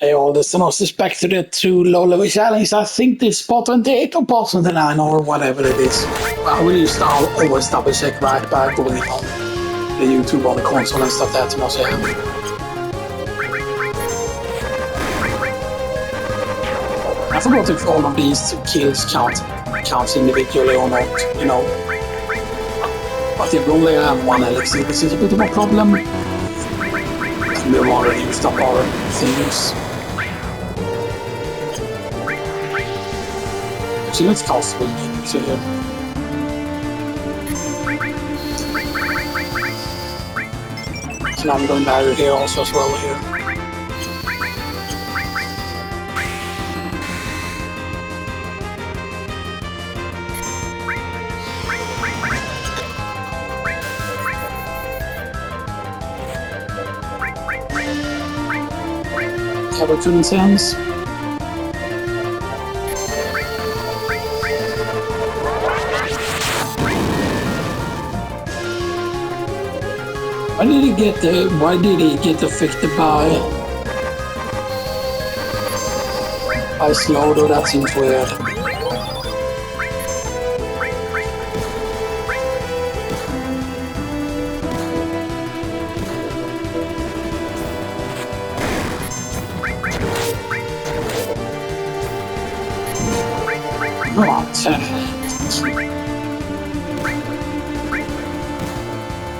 Hey, all this and back to the 2 low-level challenge. I think this part 28 or part 29 or whatever it is. I will just always double check right by going on the YouTube on the console and stuff that must have. I forgot if all of these kills counts individually or not, you know. But if we only have one elixir, this is a bit of a problem. And we've already used up our things. So let's cast weak. So now I'm going barrier here also as well here. Cover sense. Why did he get affected by slow though? That seems weird.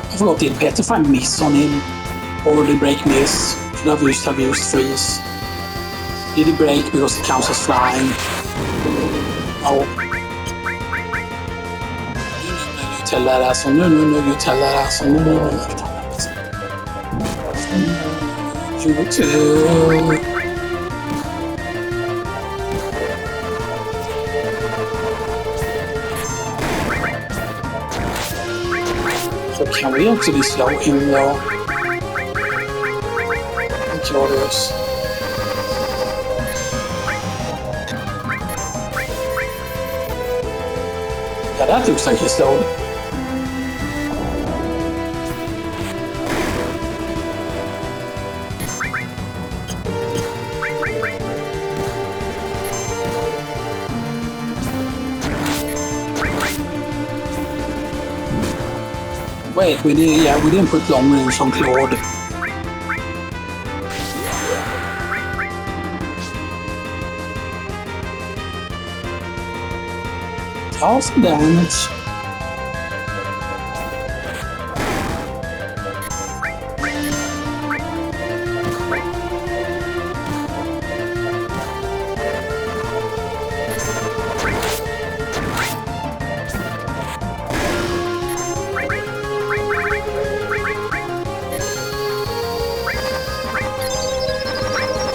I forgot it better if I miss on him. Or did break miss? Should have used freeze. Did he break because the counts as flying? Oh. You tell that asshole. No, you tell that asshole. No. You tell. Can we actually slow him though? I'm curious. Yeah, that looks like he's slowed. Wait, we didn't put long range on Claude. Awesome damage.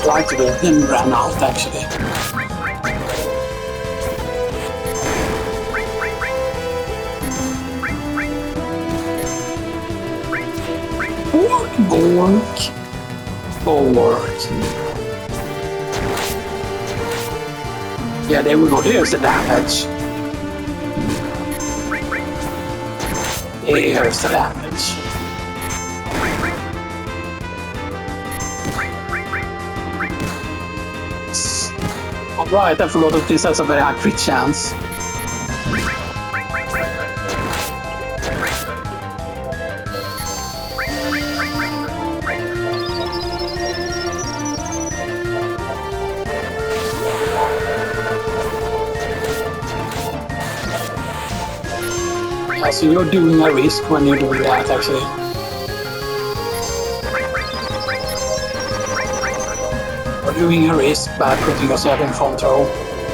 Like to then ran out actually. Bork. Yeah, there we go. Here's the damage. Here's the damage. Alright, I forgot that this has a very high crit chance. Yeah, so you're doing a risk when you're doing that actually. Doing a risk by putting yourself in front row.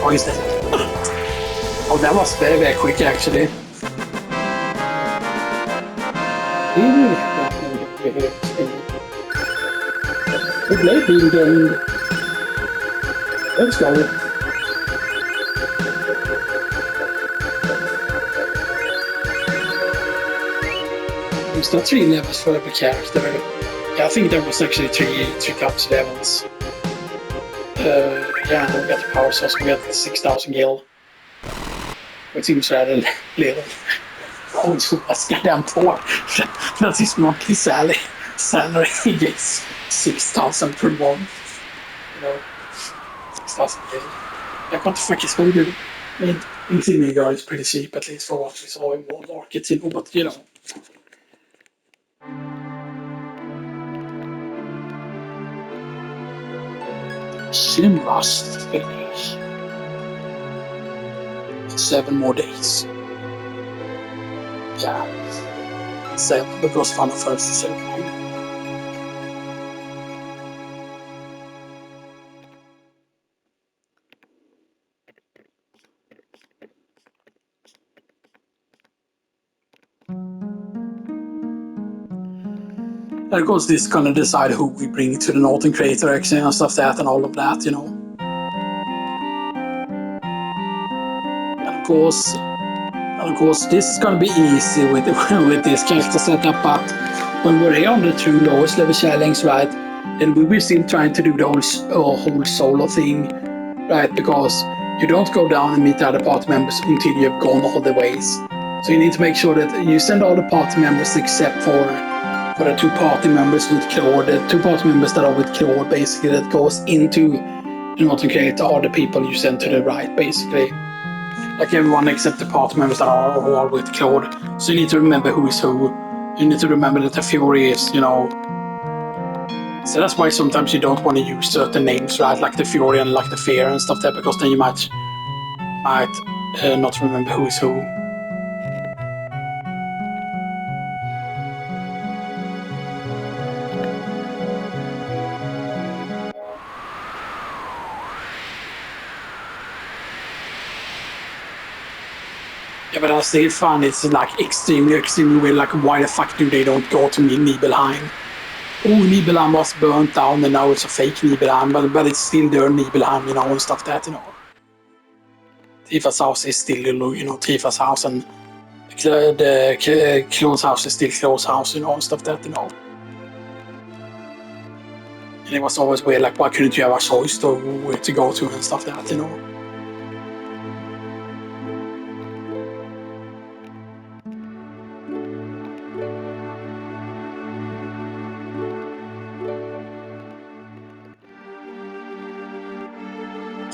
Or is that? Oh, that was very, very quick actually. Good late game. Let's go. Is that 3 levels for every character? Yeah, I think there was actually 3 cups levels. Yeah, we got the power source, we got 6,000 gil. Which seems rather little. Oh, so that's goddamn poor. That is not his salary. He gets 6,000 per month. know, stuff. Like, what the fuck is Hojo? I mean, anything you got is pretty cheap, at least for what we saw in more markets, you know, but you know. Shinra's finish. 7 more days. Yeah. 7 because Final Fantasy 7. And of course, this is gonna decide who we bring to the Northern Crater actually and stuff that and all of that, you know. And of course, this is gonna be easy with with this character setup, but when we're here on the 2 lowest level challenge, right, then we will still trying to do the whole solo thing, right? Because you don't go down and meet the other party members until you've gone all the ways. So you need to make sure that you send all the party members except for the 2 party members with Claude, the 2 party members that are with Claude, basically, that goes into the Northern Crater are the people you send to the right, basically. Like everyone except the party members that are with Claude. So you need to remember who is who. You need to remember that the Fury is, you know. So that's why sometimes you don't want to use certain names, right? Like the Fury and like the Fear and stuff there, because then you might not remember who is who. Yeah, but I still find it's like extremely weird. Like, why the fuck do they don't go to Nibelheim? Oh, Nibelheim was burnt down and now it's a fake Nibelheim, but it's still there, Nibelheim, you know, and stuff that, you know. Tifa's house is still, you know, Tifa's house, and the Clone's house is still Clone's house, you know, and stuff that, you know. And it was always weird, like, why couldn't you have a choice to where to go to and stuff that, you know.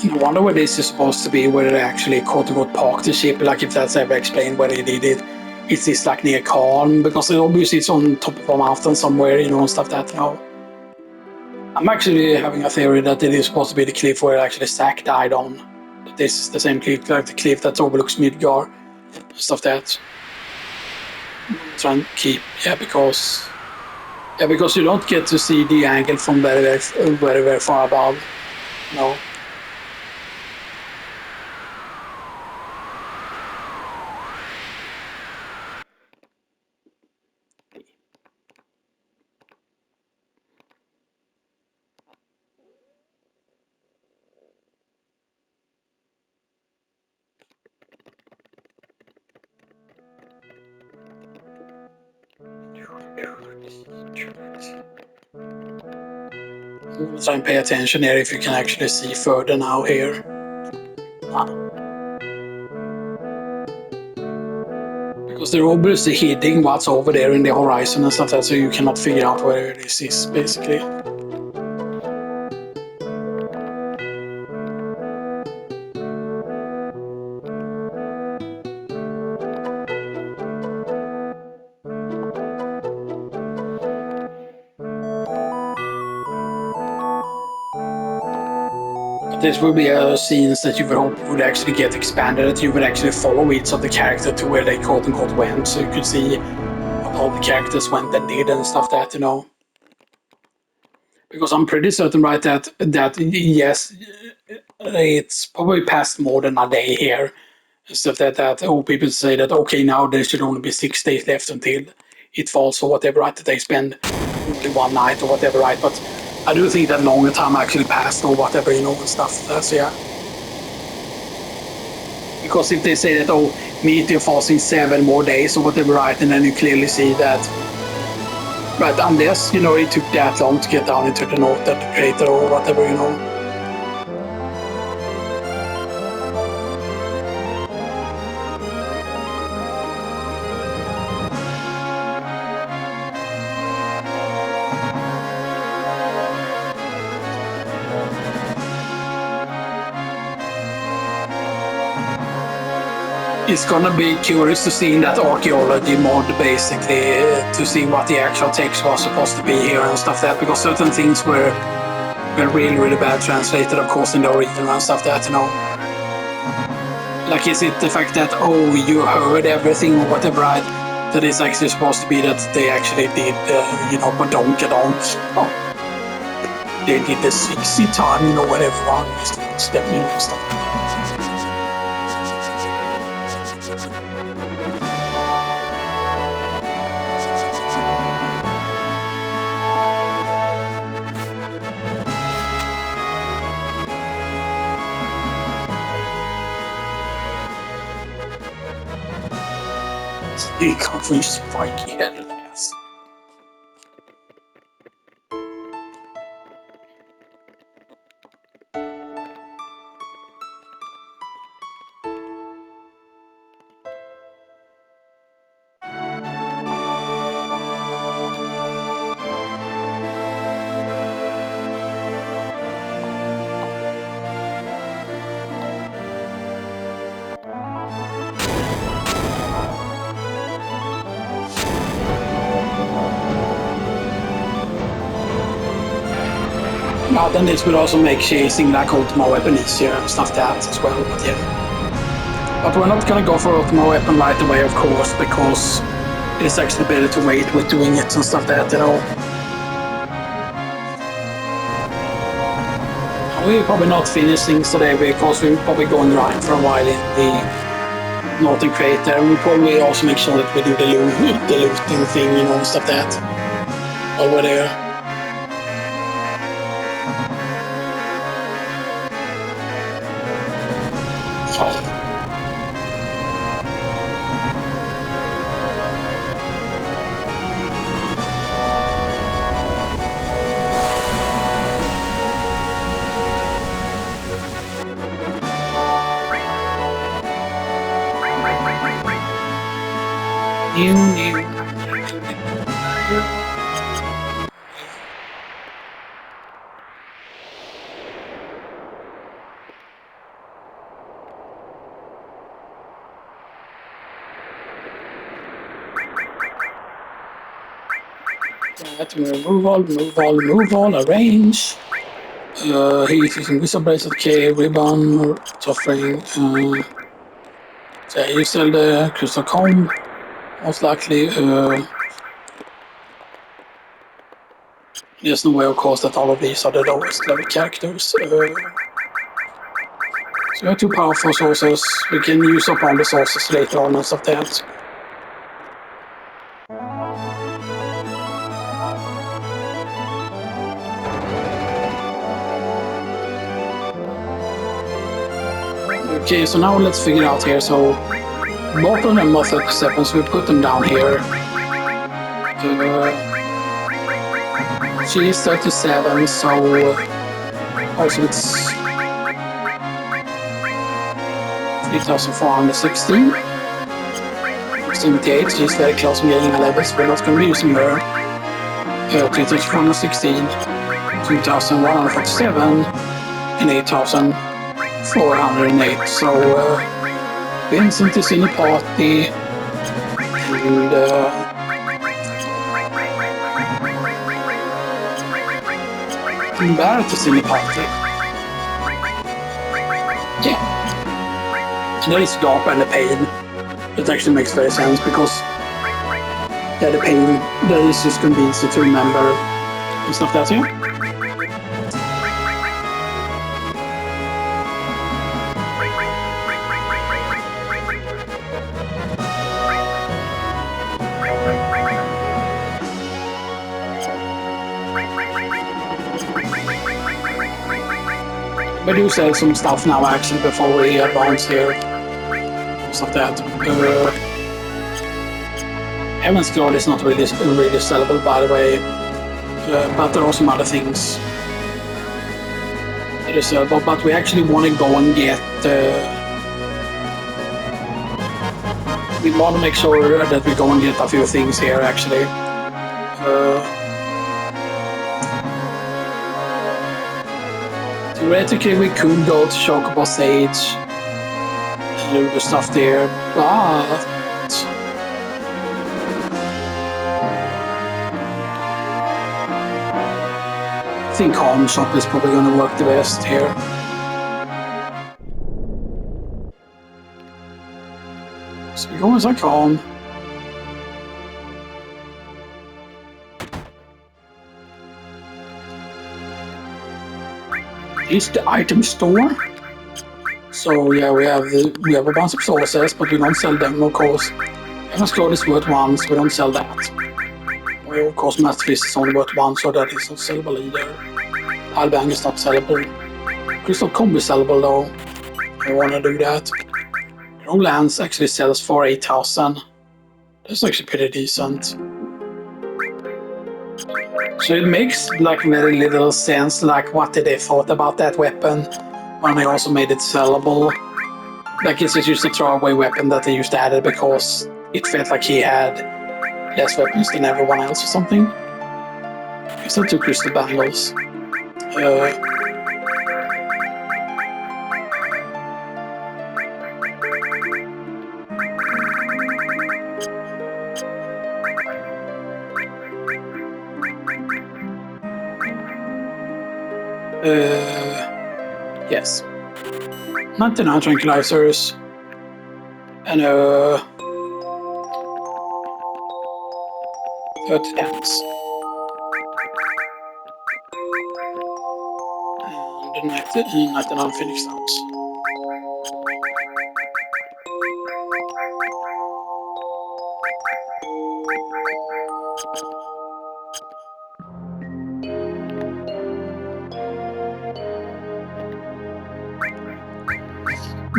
I wonder where this is supposed to be, where they actually quote-unquote parked the ship, like if that's ever explained where they did it. Is this like near Khan? Because obviously it's on top of a mountain somewhere, you know, and stuff that, you know. I'm actually having a theory that it is supposed to be the cliff where actually Zack died on. That this is the same cliff, like the cliff that overlooks Midgar, and stuff that. Try and keep, because you don't get to see the angle from very far above, you know. Try and pay attention here if you can actually see further now here. Because they're obviously hiding what's over there in the horizon and stuff, so you cannot figure out where this is, basically. This will be scenes that you would hope would actually get expanded, that you would actually follow each of the character to where they quote-unquote went, so you could see what all the characters went and did and stuff that, you know. Because I'm pretty certain, right, that yes, it's probably past more than a day here. Stuff that people say that, okay, now there should only be 6 days left until it falls or whatever, right, that they spend only 1 night or whatever, right, but I do think that longer time actually passed or whatever, you know, and stuff. That's, yeah. Because if they say that, oh, meteor falls in 7 more days or whatever, right, and then you clearly see that, right, unless, you know, it took that long to get down into the Northern Crater or whatever, you know. it's gonna be curious to see in that archaeology mod, basically, to see what the actual text was supposed to be here and stuff like that, because certain things were really, really bad translated, of course, in the original and stuff that, you know. Like, is it the fact that, oh, you heard everything or whatever, right? That is actually supposed to be that they actually did, you know, badonk-a-donk. Oh, they did the 60 time, you know, when everyone is stepping in and stuff. You can't reach spiky headless. Now then this will also make chasing like ultimate weapon easier and stuff like that as well, but yeah. But we're not gonna go for ultimate weapon right away, of course, because it's actually better to wait with doing it and stuff like that, you know. We're probably not finishing today because we're probably going right for a while in the Northern Crater, and we'll probably also make sure that we do the looting thing, you know, and stuff like that over there. Move all, arrange. He's using whistle bracelet, K, ribbon, suffering. So you sell the crystal comb, most likely. There's no way, of course, that all of these are the lowest level characters. So we have 2 powerful sources. We can use up all the sources later on and stuff like that. Okay, so now let's figure out here. So both of them are 37, so we put them down here. She is 37, so also it's 3,416. 78, she's very close to getting a level, so we're not going to be using her. 3,416, 2,147, and 8,408. So Vincent is in the party, and Barrett is in the party. Yeah. And there is Garp and the pain. It actually makes very sense because yeah, the pain, that is just going to be easy to remember and stuff like that, yeah. We do sell some stuff now actually before we advance here. Stuff that. Heaven's Guard is not really sellable, by the way, but there are some other things that is sellable. But we actually want to go and get. We want to make sure that we go and get a few things here actually. Theoretically, we could go to Chocobo Sage loot the stuff there, but I think Calm Shop is probably going to work the best here. So we go inside Calm. Here's the item store. So yeah, we have a bunch of sources, but we don't sell them, of course. Heaven's Cloud is worth 1, so we don't sell that. We, of course, Masterpiece is only worth 1, so that is not sellable either. Albang is not sellable. Crystal Comb is sellable though. I want to do that. Lance actually sells for 8,000. That's actually pretty decent. So it makes like very little sense, like what did they thought about that weapon when they also made it sellable. Like it's just a throwaway weapon that they used to add it because it felt like he had less weapons than everyone else or something. Except 2 crystal bangles. Yes. 99 tranquilizers. And 30 tanks. And 99 Phoenix Downs.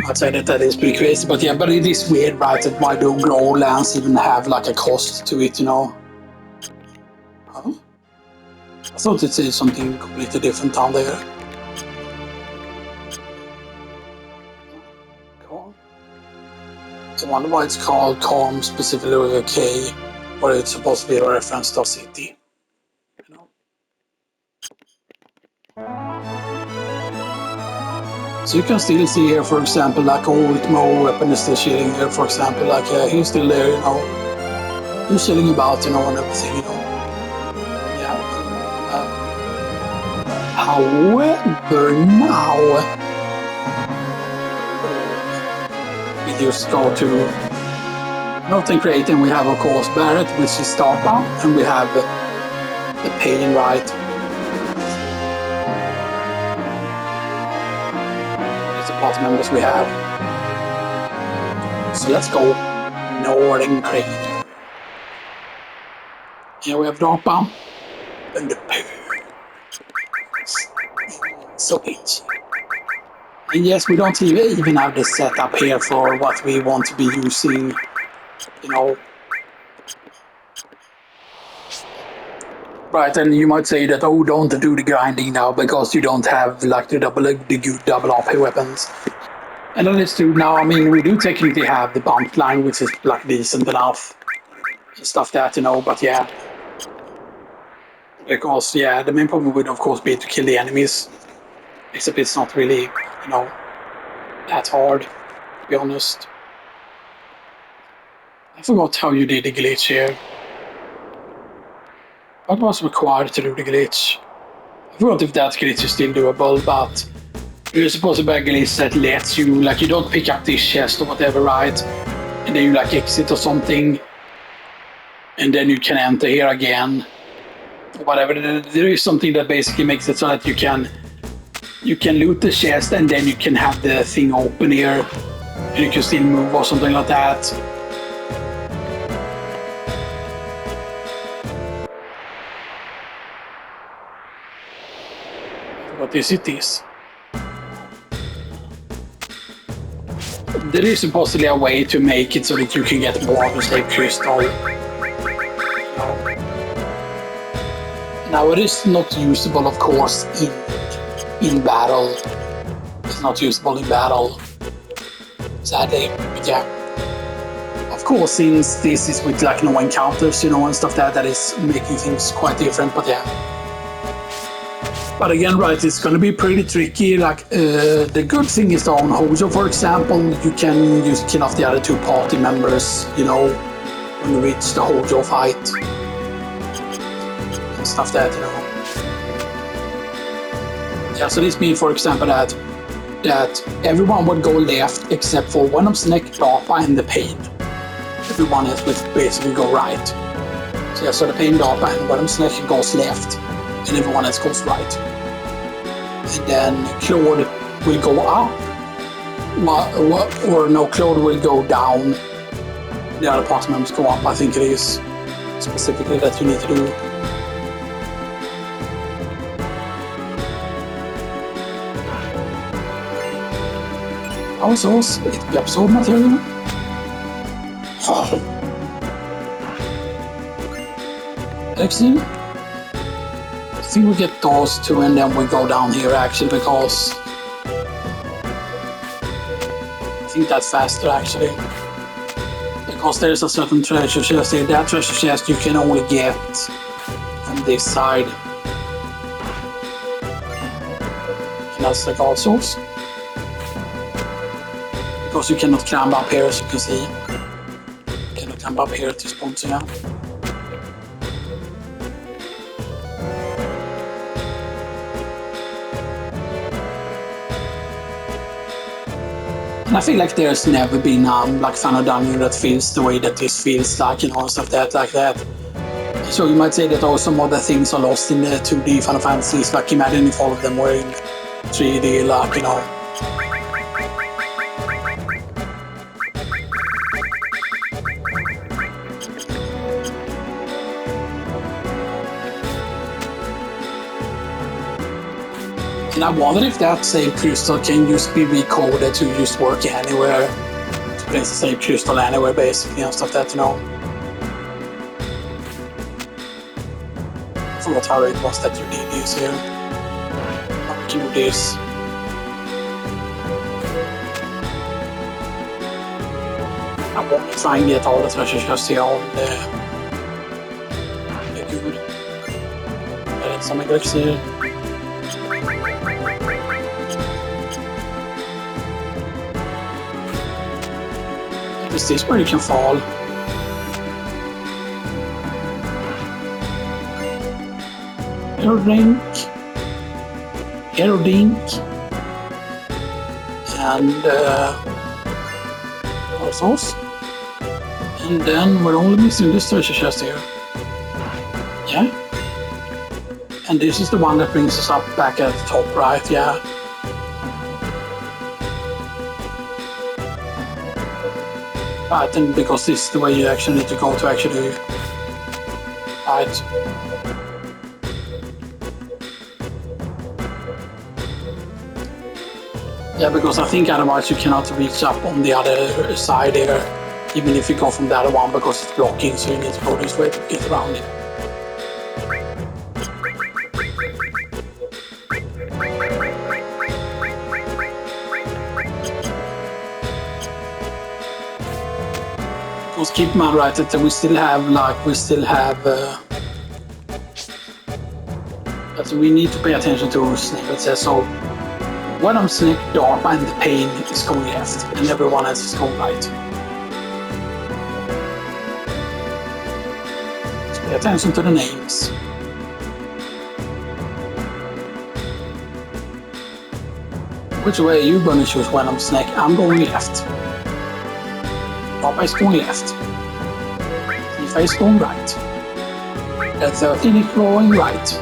I'd say that is pretty crazy, but yeah, but it is weird, right? That why do grow lands even have like a cost to it, you know? Huh? I thought it said something completely different down there. Calm. I wonder why it's called Calm specifically with a K, or it's supposed to be a reference to a city, you know? So you can still see here, for example, like old Mo weapon is still chilling here, for example, like he's still there, you know. He's chilling about, you know, and everything, you know. Yeah. However, now we just go to Note and Create, and we have, of course, Barrett, which is Starbound, and we have the Pain, right? Party members we have. So let's go Nord and Create. Here we have Darkbound and the Pain. So easy. And yes, we don't even have the setup here for what we want to be using, you know. Right, and you might say that, oh, don't do the grinding now because you don't have like the good double RP weapons. And that is true now. I mean, we do technically have the bump line, which is like decent enough and stuff that, you know, but yeah. Because, yeah, the main problem would, of course, be to kill the enemies. Except it's not really, you know, that hard, to be honest. I forgot how you did the glitch here. What was required to do the glitch? I forgot if that glitch is still doable, but you're supposed to be a glitch that lets you, like, you don't pick up this chest or whatever, right? And then you, like, exit or something. And then you can enter here again. Or whatever. There is something that basically makes it so that you can loot the chest and then you can have the thing open here. And you can still move or something like that. What is it is? There is supposedly a way to make it so that you can get more of the crystal. Now it is not usable, of course, in battle. It's not usable in battle, sadly. But yeah, of course, since this is with like no encounters, you know, and stuff that is making things quite different. But yeah. But again, right, it's going to be pretty tricky. Like, the good thing is on Hojo, for example, you can just kill off the other two party members, you know, when you reach the Hojo fight. And stuff that, you know. Yeah, so this means, for example, that everyone would go left except for Venom Snake, DARPA, and the Pain. Everyone else would basically go right. So yeah, so the Pain, DARPA, and Venom Snake goes left, and everyone else goes right. And then Claude will go up, or no, Claude will go down. The other party members go up. I think it is specifically that you need to do. Also, it absorb material. Actually, I think we get those two and then we go down here actually, because I think that's faster actually. Because there's a certain treasure chest here. That treasure chest you can only get from this side. And that's the guard source. Because you cannot climb up here, as you can see. You cannot climb up here at this point, so yeah. And I feel like there's never been like Final Dungeon that feels the way that this feels, like, you know, stuff that like that. So you might say that also some other things are lost in the 2D Final Fantasies, like imagine if all of them were in 3D, like, you know. And I wonder if that save crystal can just be recoded to just work anywhere. To place the save crystal anywhere, basically, and stuff that, you know. I forgot how it was that you did this here. How we can do this. I want to try and get all the treasure chests here on the good. That's some glitch here. Is this where you can fall? Aerodink, and also, and then we're only missing this treasure chest here. Yeah, and this is the one that brings us up back at the top, right? Yeah. Right, and because this is the way you actually need to go to actually right. Yeah, because I think otherwise you cannot reach up on the other side here, even if you go from the other one, because it's blocking, so you need to go this way to get around it. Keep in mind, right, that we still have that we need to pay attention to Snake. It says so when I'm Snake, DARPA, and the Pain is going left and everyone else is going right. So pay attention to the names. Which way are you going to choose when I'm Snake? I'm going left. DARPA is going left. Tifa is going right. The 13 is going right.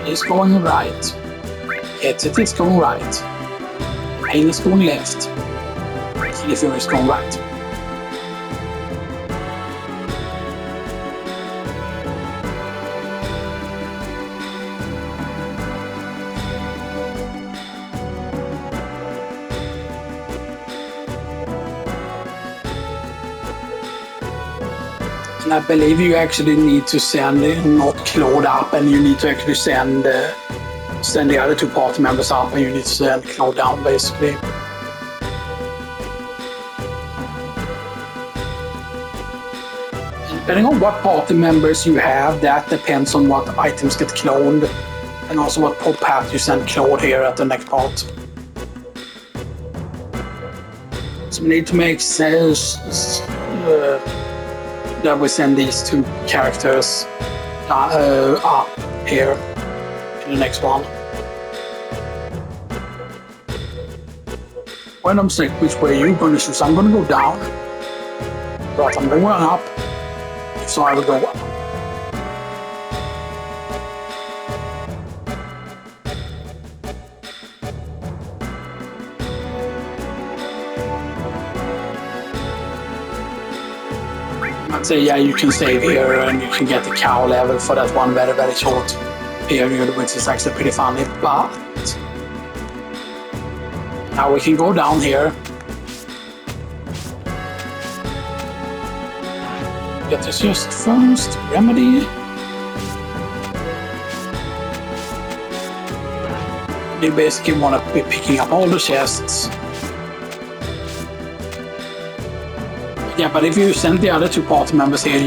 Is going right. Exit is going right. Pain is going left. Tifa is going right. And I believe you actually need to send not Claude up, and you need to actually send the other two party members up, and you need to send Claude down, basically. And Depending on what party members you have, that depends on what items get cloned, and also what path you send cloned here at the next part. So we need to make sense that we send these two characters up here in the next one. When I'm sick, which way are you going to choose? I'm going to go down. But I'm going up. So I will go up. I'd say, yeah, you can save here and you can get the cow level for that one very, very short period, which is actually pretty funny. But now we can go down here. Get this just first, remedy. You basically want to be picking up all the chests. Yeah, but if you send the other two party members here,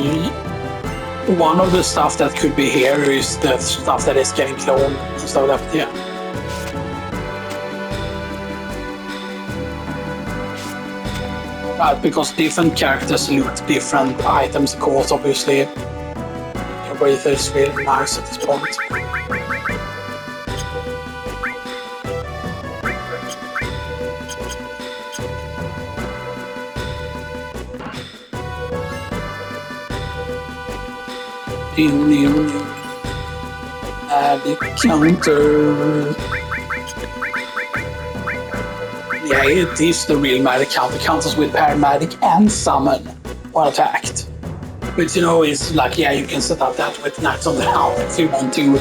one of the stuff that could be here is the stuff that is getting cloned and stuff like that. Yeah. Right, because different characters loot different items, of course, obviously. The Wraith is really nice at this point. Add the counter. Yeah, it is the real magic counter. Counters with paramedic and summon when attacked. Which, you know, is like, yeah, you can set up that with Knights of the Round if you want to.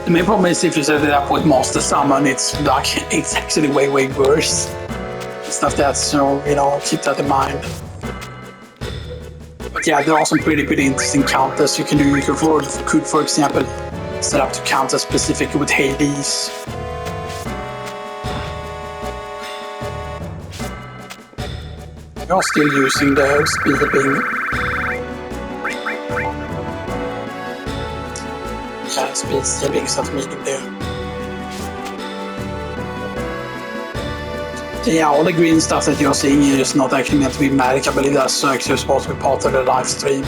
The main problem is if you set it up with Master Summon, it's like, it's actually way, way worse. Stuff that's, so, you know, keep that in mind. But yeah, there are some pretty interesting counters you can do. You could, for example, set up to counter specifically with Hades. You're still using the speed beam. Yeah, speed being set medium there. Yeah, all the green stuff that you're seeing here is not actually meant to be magic. I believe that's actually supposed to be part of the live stream.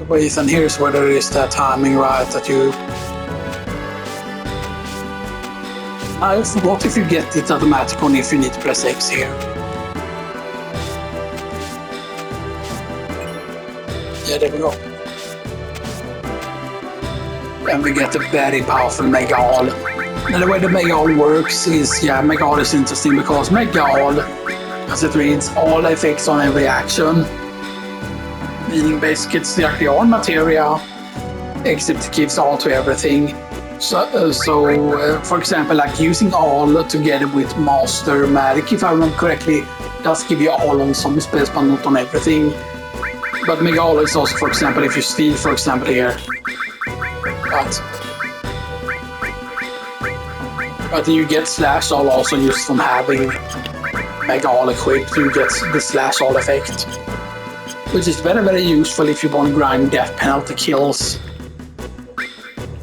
Wait, and here's where there is that timing right that you... I forgot if you get it automatic or if you need to press X here. Yeah, there we go. And we get a very powerful Mega All. Now the way the Mega All works is, yeah, Mega All is interesting because Mega All, as it reads, all effects on every action. Meaning basically it's actually all materia, except it gives all to everything. So, for example, like using all together with Master Magic, if I remember correctly, does give you all on some spells, but not on everything. But Mega All is also, for example, if you steal, for example, here. But you get Slash All also just from having Mega All equipped. You get the Slash All effect, which is very useful if you want to grind death penalty kills.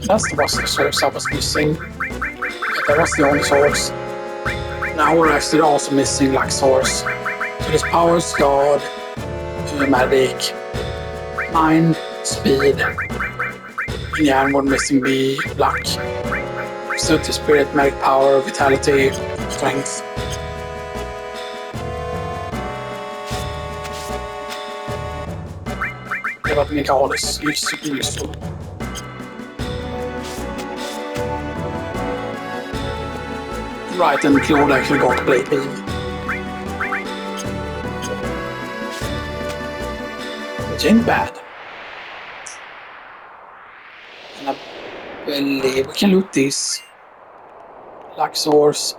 That was the source I was missing. That was the only source. Now we're actually also missing like source. So this powers God, magic, mind, speed. And yeah, and we're missing the luck. So to spirit, magic power, vitality, strength. Yeah, but Mega All is super useful. Right, and Claude actually got Blade Beam. Which ain't bad. And I believe we can loot this. Like source.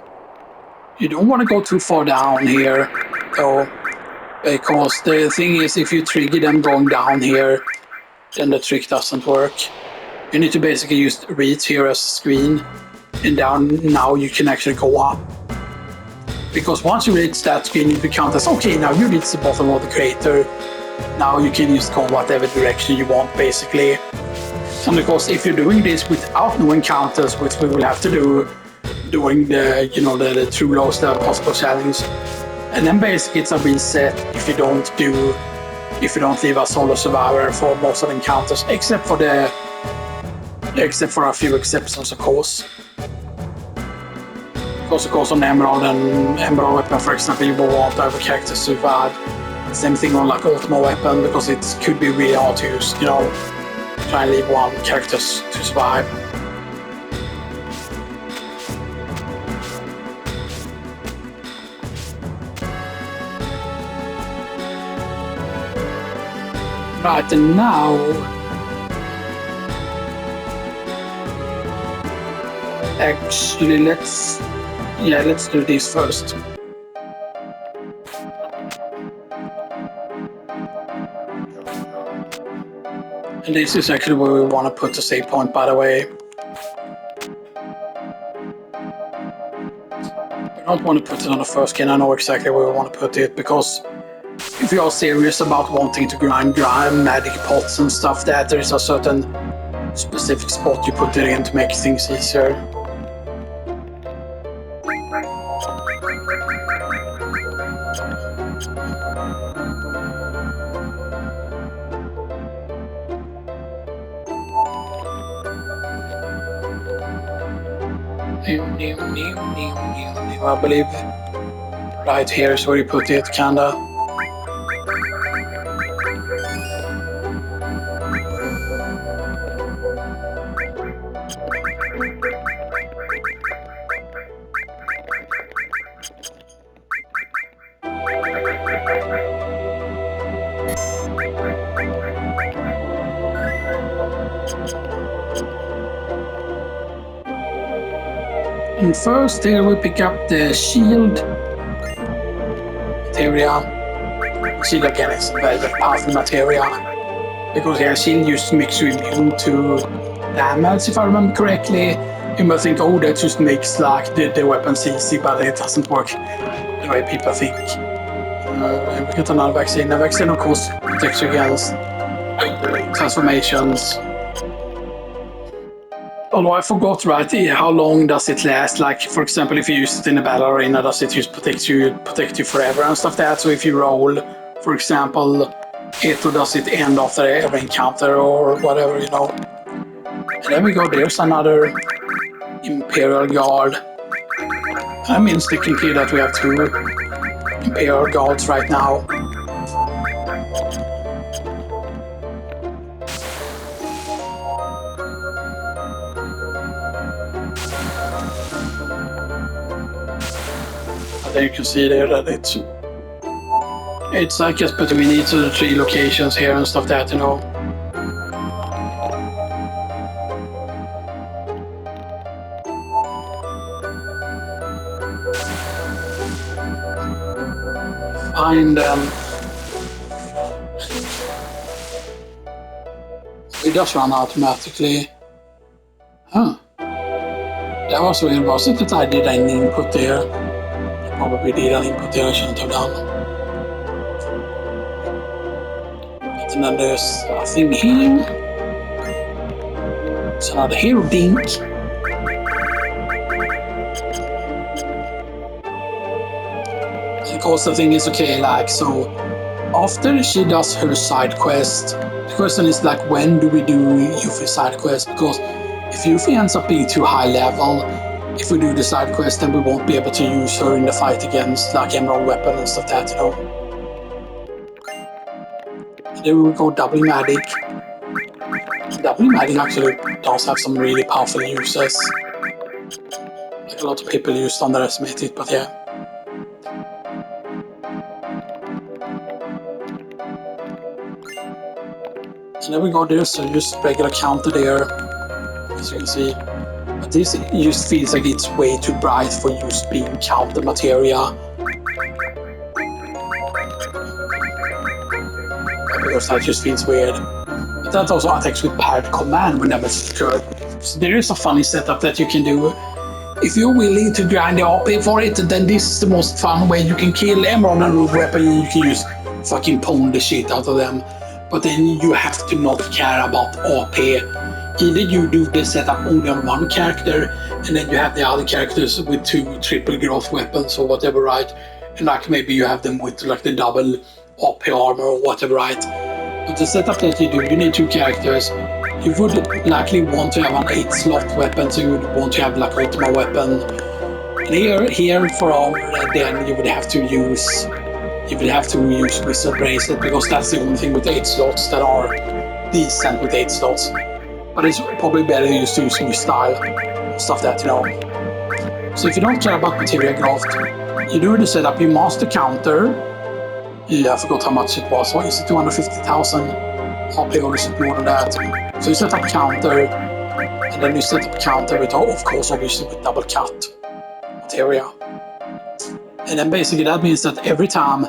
You don't want to go too far down here, though, because the thing is, if you trigger them going down here, then the trick doesn't work. You need to basically use reach here as a screen, and down now you can actually go up. Because once you reach that screen, it becomes as, okay, now you reach the bottom of the crater, Now you can just go whatever direction you want, basically. And of course, if you're doing this without no encounters, which we will have to do during the, you know, the true lowest level possible challenge, and then basically it's a reset if you don't leave a solo survivor for most of the encounters, except for a few exceptions, of course. Because of course on Emerald and Emerald Weapon, for example, you will want to have a character survive. Same thing on like Ultimate Weapon, because it could be really hard to use, you know, try and leave one character to survive. Right, and now actually let's do this first. And this is actually where we want to put the save point, by the way. We don't want to put it on the first skin. I know exactly where we want to put it, because if you are serious about wanting to grind magic pots and stuff, that there is a certain specific spot you put it in to make things easier. I believe right here is where you put it, kinda. And first here we pick up the shield materia. Shield again is very, very powerful materia, because here shield just makes you immune to damage, if I remember correctly. You might think, oh, that just makes like the weapons easy, but it doesn't work the way people think. And we get another vaccine. The vaccine, of course, protects you against transformations. Although I forgot right here, how long does it last? Like, for example, if you use it in a battle arena, does it just protect you forever and stuff like that? So if you roll, for example, it, or does it end after every encounter or whatever, you know? And there we go, there's another Imperial Guard. I mean, it's still clear that we have 2 Imperial Guards right now. There you can see there that it's like just between each of the 3 locations here and stuff that, you know. Find them. It does run automatically. Huh. That was weird, wasn't it? I did an input there. Probably did an input there I shouldn't have done. And then there's a thing here. It's another hero dink. And of course the thing is, okay, like, so after she does her side quest, the question is like, when do we do Yuffie's side quest? Because if Yuffie ends up being too high level, if we do the side quest, then we won't be able to use her in the fight against like Emerald Weapon and stuff like that, you know. And then we go double magic. Double magic actually does have some really powerful uses. Like a lot of people used to underestimate it, but yeah. And then we go there, so just regular counter there, as you can see. But this just feels like it's way too bright for just being counter materia. Because that just feels weird. But that also attacks with paired command when damage is occurred. So there is a funny setup that you can do. If you're willing to grind the AP for it, then this is the most fun way you can kill Emerald and Root Weapon. You can use fucking pwn the shit out of them. But then you have to not care about AP. Either you do the setup only on one character, and then you have the other characters with 2 triple growth weapons or whatever, right? And like maybe you have them with like the double AP armor or whatever, right? But the setup that you do, you need 2 characters. You would likely want to have an 8-slot weapon, so you would want to have like ultimate weapon. And here for armor, then you would have to use Wizard Bracelet, because that's the only thing with 8 slots that are decent with 8 slots. But it's probably better just to use style, stuff that, you know. So if you don't care about materia graft, you do the setup, you master counter. Yeah, I forgot how much it was. What is it, 250,000 AP, or is it more than that? So you set up counter, and then you set up counter with, of course, obviously with double cut materia. And then basically that means that every time,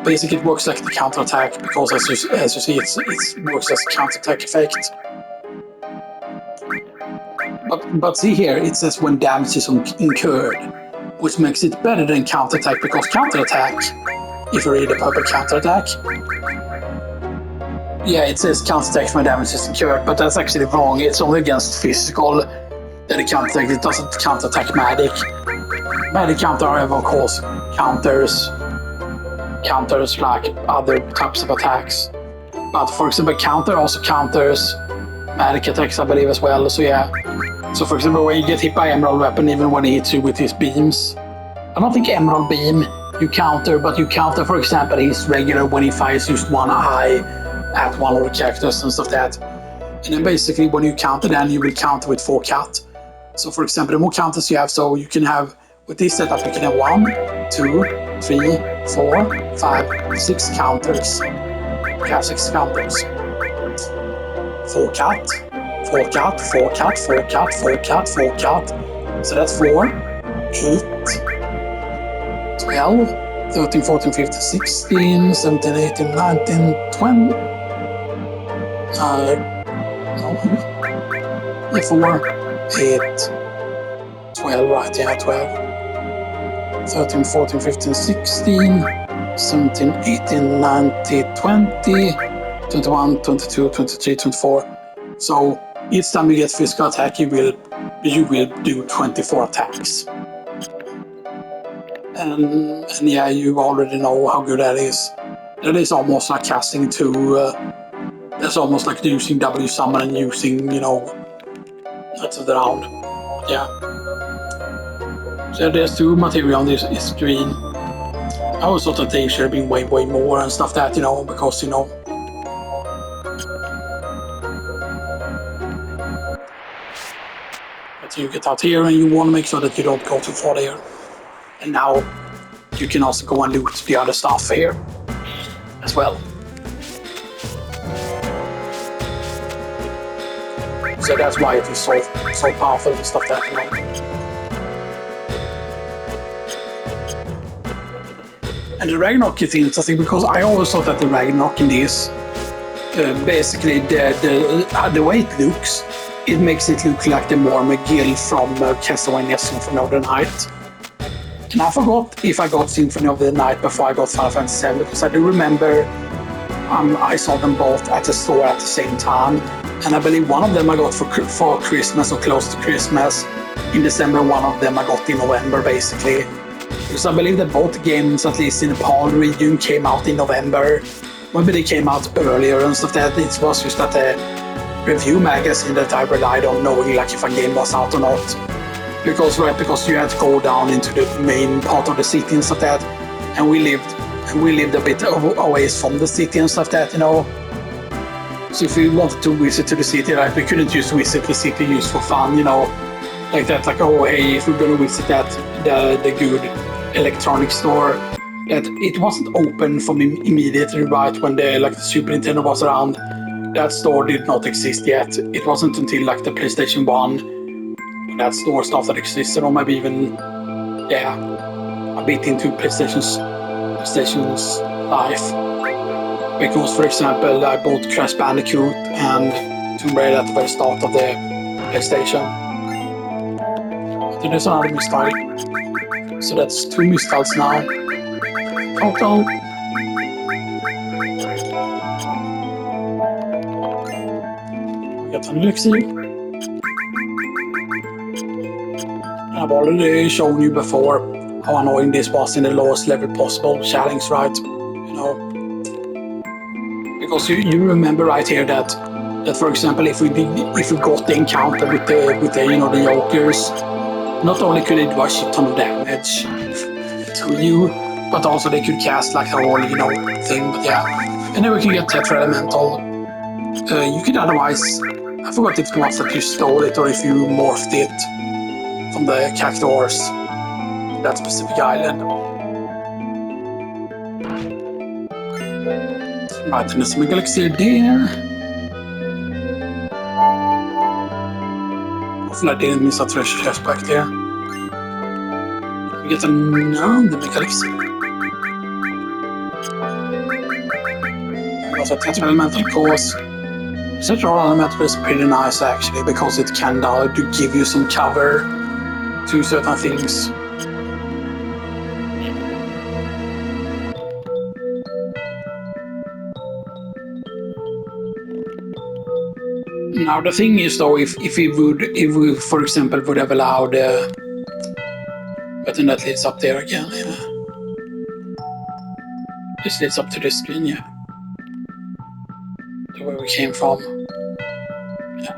basically it works like the counter attack, because as you see, it works as a counter attack effect. But see here, it says when damage is incurred, which makes it better than counter attack, because counter attack, if you read the purple counter attack, yeah, it says counter attack when damage is incurred, but that's actually wrong. It's only against physical that it counter attack. It doesn't counter attack magic. Magic counter, however, of course, counters like other types of attacks. But for example, counter also counters magic attacks, I believe, as well. So yeah. So for example, when you get hit by Emerald Weapon, even when he hits you with his beams, I don't think Emerald Beam you counter, but you counter, for example, his regular when he fires just one eye at one of the characters and stuff like that. And then basically when you counter, then you will counter with 4 cut. So for example, the more counters you have, so you can have, with this setup, you can have 1, 2, 3, 4, 5, 6 counters. You have 6 counters. 4 cut, 4 cut, 4 cut, 4 cut, 4 cut, 4 cut. So that's 4, 8, 12, 13, 14, 15, 16, 17, 18, 19, 20. No. Yeah, 4, 8, 12, right, yeah, 12. 13, 14, 15, 16, 17, 18, 19, 20, 21, 22, 23, 24. So each time you get physical attack, you will do 24 attacks. And yeah, you already know how good that is. That is almost like casting 2. That's almost like using W summon and using, you know, that's the round. Yeah. So there's 2 materia on this screen. I always thought that they should have been way more and stuff that, you know, because, you know. But you get out here and you want to make sure that you don't go too far there. And now you can also go and loot the other stuff here as well. So that's why it is so powerful and stuff that, you know. And the Ragnarok is interesting because I always thought that the Ragnarok in this, basically the way it looks, it makes it look like the Mormagil from Castlevania Symphony of the Night. And I forgot if I got Symphony of the Night before I got Final Fantasy VII, because I do remember I saw them both at the store at the same time. And I believe one of them I got for Christmas or close to Christmas in December, one of them I got in November, basically. Because I believe that both games, at least in the PAL region, came out in November. Maybe they came out earlier and stuff. That it was just that a review magazine that I relied on, knowing like if a game was out or not. Because you had to go down into the main part of the city and stuff that. And we lived a bit away from the city and stuff that, you know. So if we wanted to visit to the city, right, we couldn't just visit the city just for fun, you know. Like that, like, oh hey, if we're gonna visit that the good electronics store, that it wasn't open for me immediately, right, when the Super Nintendo was around. That store did not exist yet. It wasn't until like the PlayStation 1 that store started existing, or maybe even a bit into PlayStation's life. Because for example, I bought Crash Bandicoot and Tomb Raider at the very start of the PlayStation. There's another mistile. So that's 2 mistiles now. Total. Got an elixir. I've already shown you before how annoying this was in the lowest level possible challenge, right? You know, because you remember right here that for example, if we got the encounter with the you know the jokers, not only could it do a shit ton of damage to you, but also they could cast like a whole you know thing. But yeah, and then we could get Tetra Elemental. You could otherwise, I forgot if it was that you stole it or if you morphed it from the cactuars, that specific island. Right, and there's some elixir there. Hopefully I didn't miss a treasure chest back there. We get another elixir. Also, Tetra Elemental course. Tetra Elemental is pretty nice actually because it can give you some cover to certain things. Now the thing is though, if we for example would have allowed, but then that leads up there again. Yeah. This leads up to this screen, yeah. The way we came from. Yeah.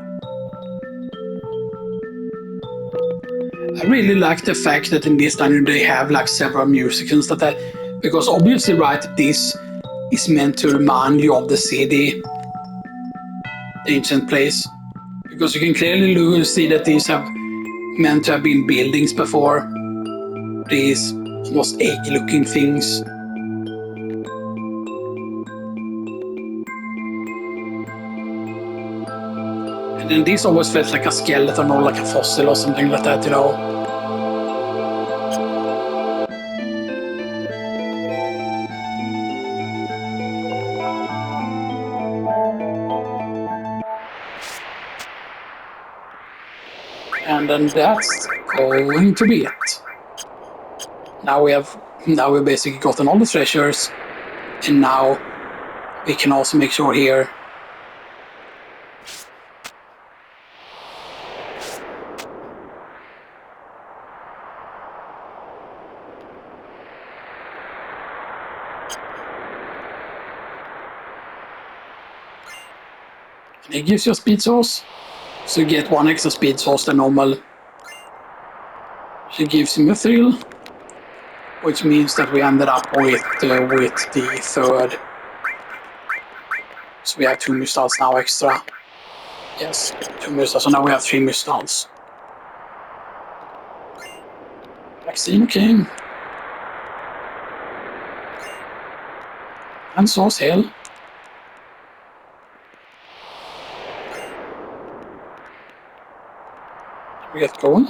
I really like the fact that in this diner they have like several music and stuff that, because obviously right, this is meant to remind you of the city, the ancient place, because you can clearly see that these have meant to have been buildings before. These almost egg-looking things. And then these always felt like a skeleton or like a fossil or something like that, you know. And then that's going to be it. Now we've basically gotten all the treasures, and now we can also make sure here and it gives you a speed source. So you get one extra speed source than normal. She gives him a thrill, which means that we ended up with the third. So we have 2 mystals now extra. Yes, 2 mystals. So now we have 3 mystals. Vaccine came. And source hell. We get going.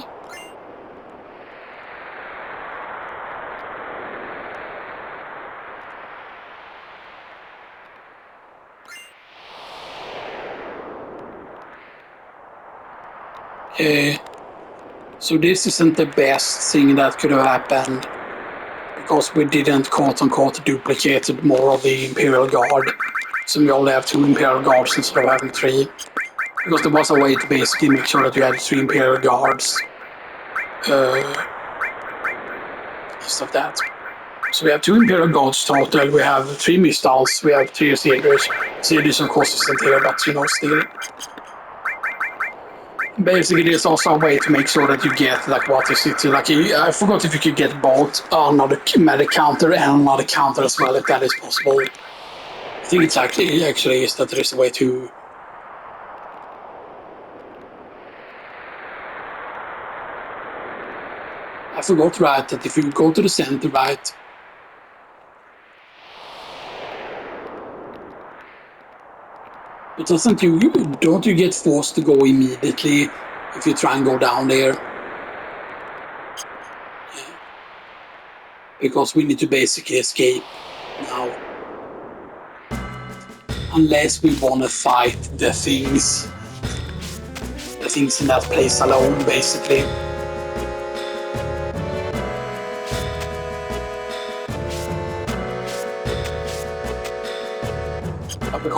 So this isn't the best thing that could have happened, because we didn't quote-unquote duplicate more of the Imperial Guard. So we only have 2 Imperial Guards instead of having 3. Because there was a way to basically make sure that you had 3 Imperial Guards. Instead of that. So we have 2 Imperial Guards total, we have 3 Mystals, we have 3 Sealers. Sealers of course isn't here, but you know, still. Basically, there's also a way to make sure that you get like what is it? Like I forgot if you could get both another medic counter and another counter as well, if that is possible. I think it's actually is that there is a way to. I forgot right that if you go to the center right. But don't you get forced to go immediately if you try and go down there? Yeah. Because we need to basically escape now. Unless we want to fight the things in that place alone, basically.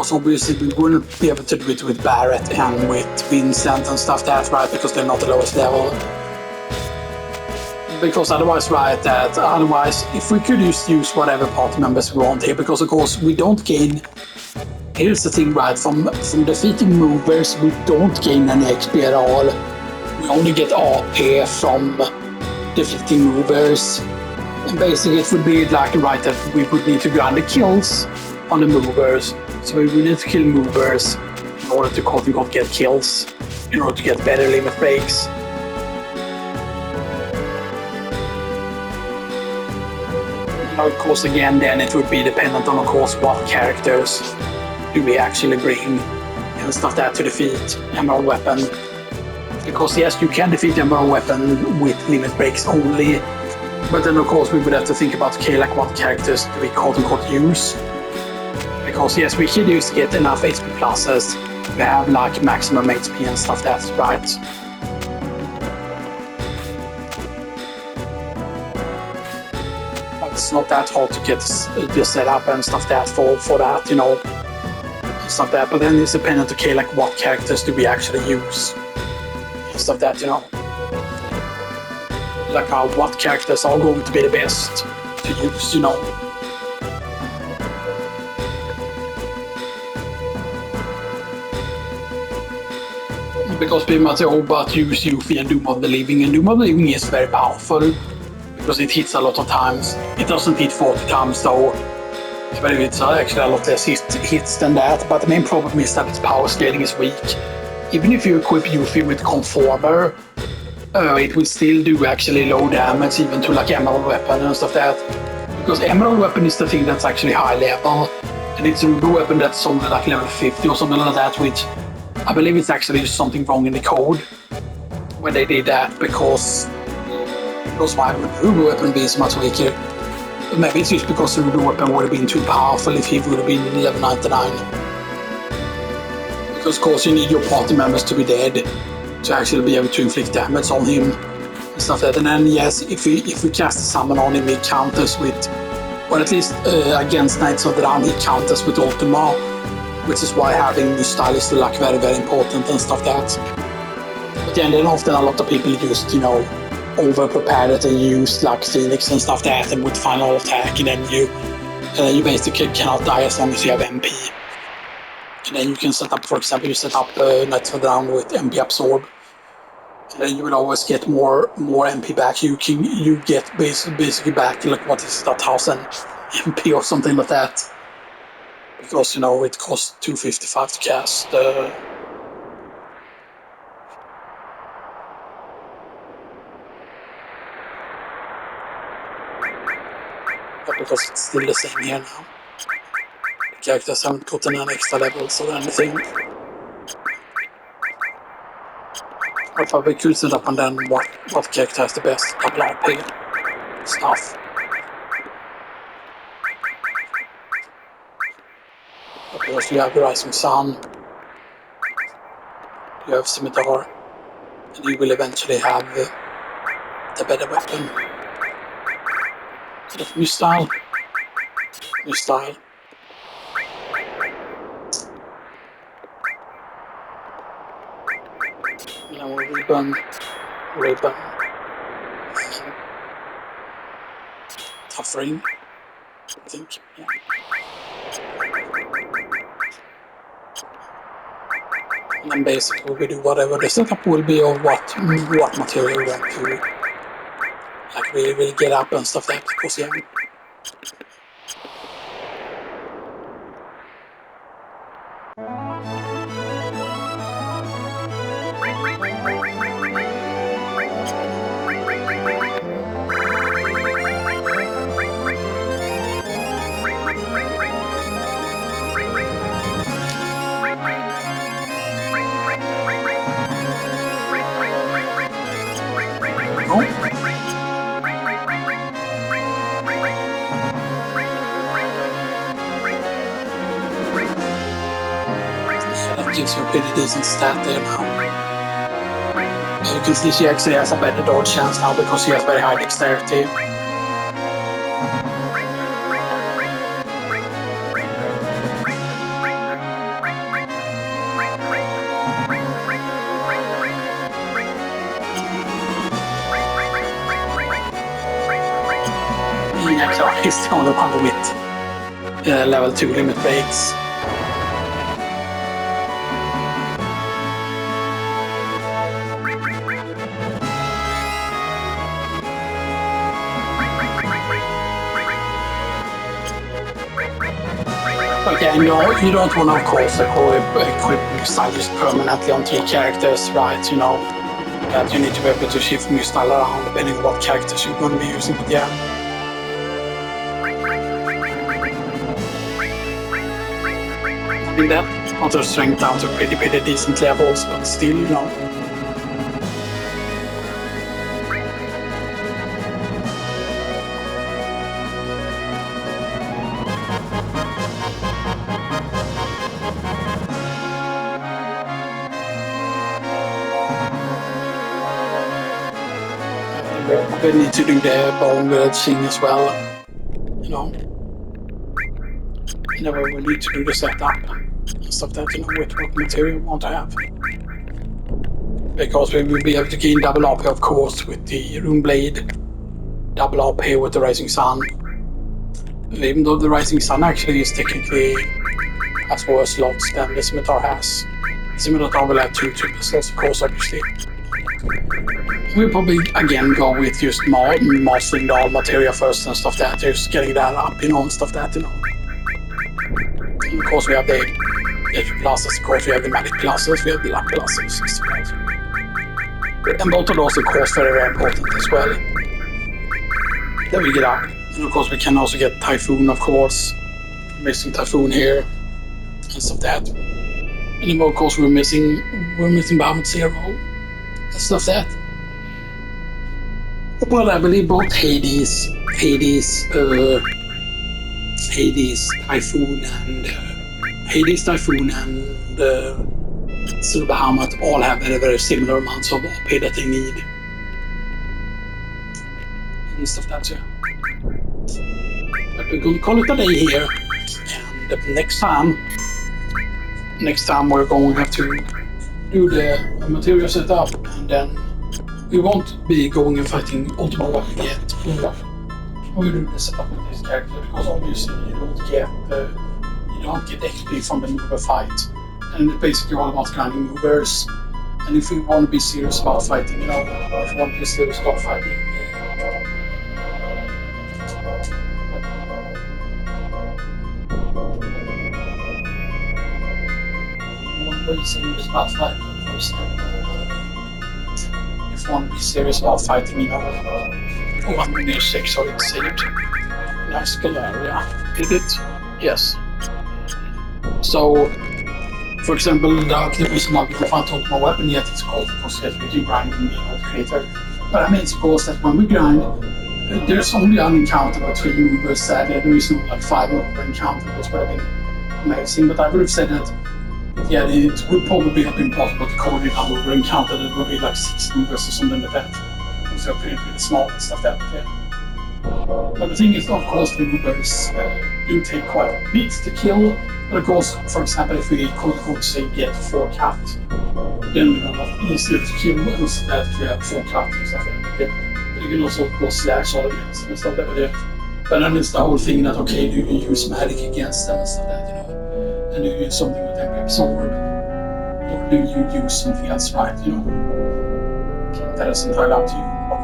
because obviously we wouldn't be able to do it with Barrett and with Vincent and stuff that, right? Because they're not the lowest level. Because otherwise, right, if we could just use whatever party members we want here, because of course we don't gain. Here's the thing, right? From defeating movers, we don't gain any XP at all. We only get AP from defeating movers. And basically, it would be like right that we would need to grind the kills on the movers. So we would need to kill movers in order to quote unquote get kills, in order to get better limit breaks. Of course, again, then it would be dependent on, of course, what characters do we actually bring and stuff that to defeat Emerald Weapon. Because yes, you can defeat Emerald Weapon with limit breaks only, but then of course we would have to think about, okay, like what characters do we quote unquote use? Because yes, we should use to get enough HP pluses to have like maximum HP and stuff, that's right. It's not that hard to get the setup and stuff that for that, you know, stuff that. But then it's dependent, okay, like what characters do we actually use, stuff that, you know, like what characters are going to be the best to use, you know. Because people might say, oh, but use Yuffie and Doom of the Living, and Doom of the Living is very powerful. Because it hits a lot of times. It doesn't hit 40 times though. But it's actually a lot less hits than that. But the main problem is that its power scaling is weak. Even if you equip Yuffie with Conformer, it will still do actually low damage, even to like Emerald Weapon and stuff like that. Because Emerald Weapon is the thing that's actually high level. And it's a Ruby Weapon that's only like level 50 or something like that, which I believe it's actually something wrong in the code when they did that, because why would the Ruby Weapon be so much weaker? But maybe it's just because the Ruby Weapon would have been too powerful if he would have been level 99. Because of course you need your party members to be dead to actually be able to inflict damage on him and stuff like that. And then yes, if we cast a summon on him, he counters with, or at least against Knights of the Round, he counters with Ultima, which is why having new style is like very, very important and stuff like that. But then often a lot of people just, you know, over-prepared it and use like Phoenix and stuff like that, and with final attack, and then you basically cannot die as long as you have MP. And then you can set up, for example, you set up Knights of the Round with MP Absorb, and then you will always get more MP back. You get basically back like what is that, 1000 MP or something like that, because you know it costs 255 to cast. Because it's still the same here now. The characters haven't gotten any extra levels or anything. I thought we could set up and then what character has the best double RP stuff. Of course you have the Rising Sun, you have Scimitar, and you will eventually have the better weapon. New style. Now ribbon. Tough ring, I think. Yeah. And then basically we do whatever the setup will be, or what material we want to like really get up and stuff like that, because yeah. Gives you a pretty decent stat there now. You can see she actually has a better dodge chance now because she has very high dexterity. actually is the only one with level 2 limit breaks. Again, you don't want to, of course, equip style just permanently on 3 characters, right? You know, that you need to be able to shift new style around depending on what characters you're going to be using, but yeah. I mean, that got our strength down to pretty decent levels, but still, you know. We need to do the bone thing as well, you know. We need to do the setup and stuff that, you know, with what material we want to have. Because we will be able to gain double AP, of course, with the Rune Blade, double AP with the Rising Sun. Even though the Rising Sun actually is technically has worse slots than the Scimitar has. The Scimitar will have 2 triple slots, of course, obviously. We'll probably again go with just mastering all materia first and stuff that, just getting that up, you know, and stuff that, you know. And of course we have the pluses, of course we have the magic pluses, we have the luck pluses and stuff like that. And both of those, of course, very important as well. Then we get up. And of course we can also get Typhoon, of course. Missing Typhoon here and stuff that. And then of course we're missing Bahamut Zero and stuff that. Well, I believe both Hades, Typhoon and Silver Bahamut all have very similar amounts of AP that they need. And stuff that, yeah. But we're going to call it a day here. And next time we're going to have to do the material setup, and then we won't be going and fighting Ultima Weapon yet. We'll do the setup with this character because obviously you don't get XP from the mover fight, and it's basically all about grinding movers. And if we want to be serious about fighting, you know, if we want to be serious about fighting. If you want to be serious about fighting, you know, 1 near 6, so it's saved. Nice Galeria. Did it? Yes. So, for example, the reason why we can fight Ultima Weapon yet is called because we do grind in the creator. But I mean, it's because that when we grind, there's only an encounter between movers. Sadly, there is no like 5 mover encounter, which would have been amazing. But I would have said that, yeah, it would probably have been possible to call it a mover encounter. That would be like 6 movers or something like that. Because they're pretty small and stuff like that. Yeah. But the thing is, of course, the movers do take quite a bit to kill. But of course, for example, if we could say get 4 cut, then we're not easier to kill instead that if we have 4 cut and stuff like that. But you can also go slash all against them and stuff like that. But then it's the whole thing that, okay, do you use magic against them and stuff like that, you know? And do you use something with MP Sword? Or do you use something else, right, you know? That is entirely up to you what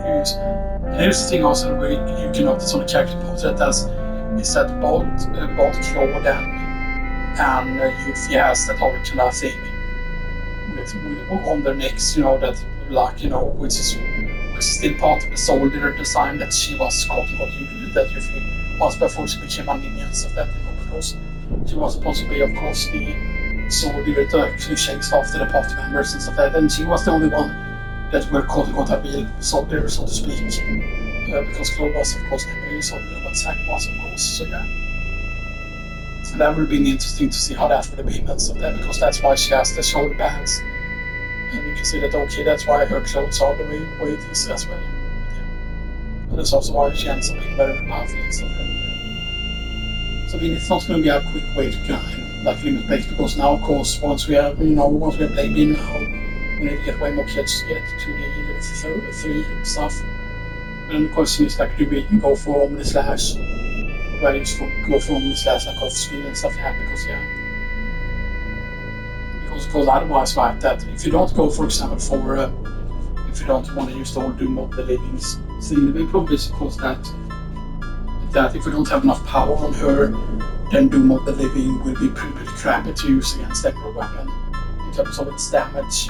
you use. And here's the thing also where you can notice on the character portrait is that both Claude and Yuffie has that original thing with on their necks, you know, that like, you know, which is still part of the soldier design that she was called that Yuffie was before she became a ninja and stuff that, you know, because she was supposed to be, of course, the soldier that actually chased after the party members and stuff like that, and she was the only one that were called a real soldier, so to speak. Because Claude was, of course, never a soldier, but Zack was, of course, so yeah. And that would have been interesting to see how that would have been and stuff there, because that's why she has the shoulder pads. And you can see that, okay, that's why her clothes are the way it is as well. Yeah. But that's also why she ends up being very powerful and stuff there. So I mean, it's not going to be a quick way to grind like limit breaks, because now, of course, once we have played B now, we need to get way more kids to get to the level 3 stuff. And the question is like, do we go for Omni Slash? Where you go for Omni Slash like off screen and stuff like that, because otherwise, right, that if you don't go, for example, for if you don't want to use the whole Doom of the Living thing, the big problem is of course that if we don't have enough power on her, then Doom of the Living will be pretty crappy to use against that weapon in terms of its damage.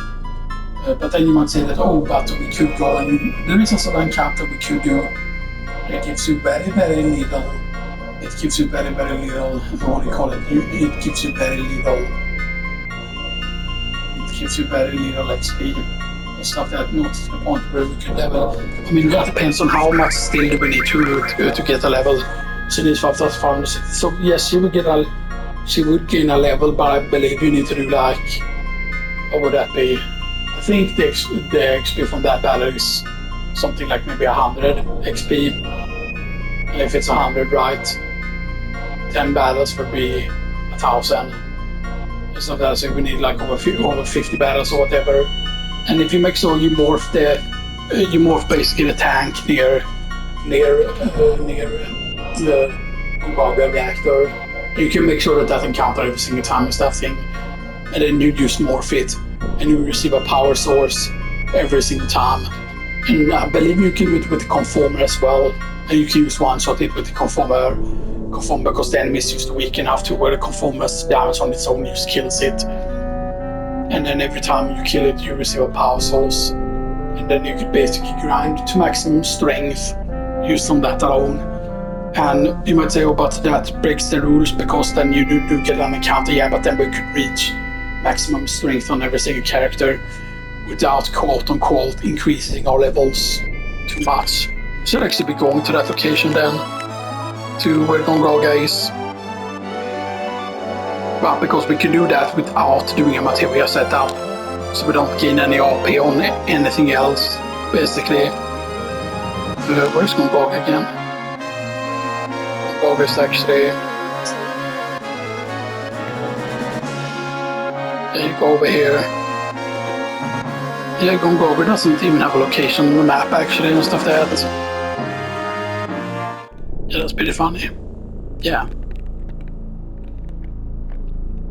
But then you might say that, oh, but we could go and there is a sort of encounter we could do. It gives you very, very little. It gives you very, very little. What do you call it? It gives you very little. It gives you very little XP and stuff that not to the point where we could level. I mean, that depends on how much skill do we need to get a level. She needs 5,500. So yes, she would gain a level, but I believe you need to do like, what would that be? I think the XP from that battle is something like maybe 100 XP. And if it's 100, right, 10 battles would be 1,000. So that's if we need like over 50 battles or whatever. And if you make sure you morph basically the tank near the Hojo reactor, you can make sure that encounter every single time and stuff thing. And then you just morph it, and you receive a power source every single time. And I believe you can do it with the conformer as well. And you can use one shot it with the conformer because the enemy is just weak enough to where the conformer's damage on its own just kills it. And then every time you kill it, you receive a power source. And then you could basically grind to maximum strength used on that alone. And you might say, oh, but that breaks the rules because then you do get an encounter. Yeah, but then we could reach maximum strength on every single character without quote-unquote increasing our levels too much. We should actually be going to that location then, to where Gongaga is. But because we can do that without doing a materia setup, so we don't gain any AP on anything else, basically. Where's Gongaga again? Gongaga is actually... You go over here. Yeah, Gongaga doesn't even have a location on the map actually and stuff like that. Yeah, that's pretty funny. Yeah.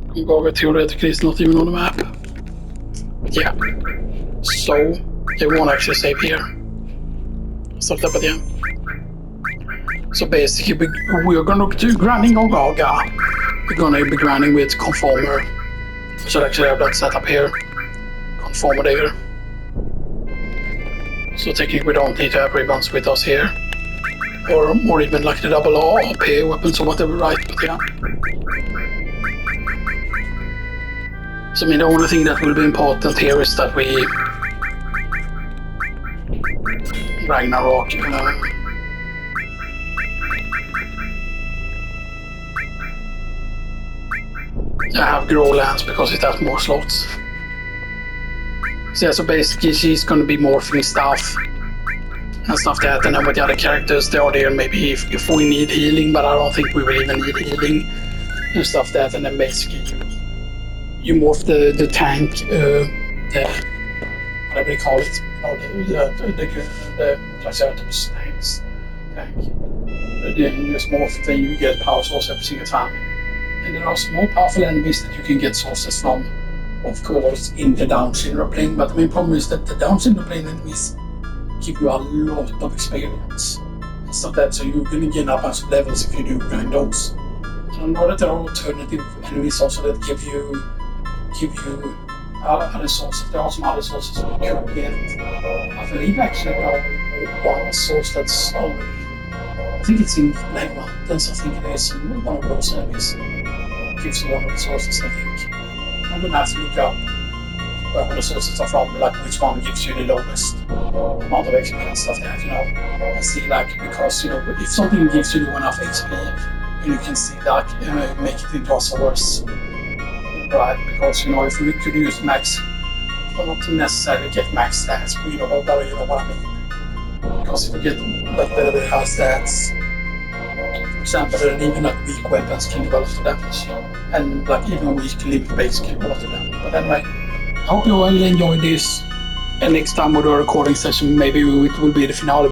Gongaga theoretically is not even on the map. But yeah. So, yeah, we won't actually save here. Stuff like that, but yeah. So basically, we're gonna do grinding Gongaga. We're gonna be grinding with conformer. I should actually have that set up here. Conformer there. So technically we don't need to have ribbons with us here. Or even like the double AP weapons or whatever, right? But yeah. So I mean the only thing that will be important here is that we Ragnarok, I have Growlands because it has more slots. So yeah, so basically she's gonna be morphing stuff and stuff like that, and then with the other characters they are there maybe if we need healing, but I don't think we will even need healing and stuff like that, and then basically you morph the tank, the whatever they call it, the Triceratops tank. Then you just morph it, then you get power source every single time. And there are some more powerful enemies that you can get sources from, of course, in the down shinra plane. But the main problem is that the down shinra plane enemies give you a lot of experience and stuff like that, so you're going to gain a bunch of levels if you do grind those. And I know that there are alternative enemies also that give you other sources. There are some other sources we could get. I believe actually one source that's already, I think it's in Leg Mountains, I think it is one of those enemies. Gives you one of the sources, I think. I'm gonna have to look up where the sources are from, like which one gives you the lowest amount of XP and stuff like that, you know. And see, like, because, you know, if something gives you enough XP, and you can see, like, make it into a source, right? Because, you know, if we could use max, well, not necessarily get max stats, but you know what I mean. Because if we get, like, very high stats, for example, and even like weak weapons can do a lot of damage, and like even weak limb base can do a lot of damage. But anyway, I hope you all enjoyed this, and next time we'll do a recording session, maybe it will be the finale.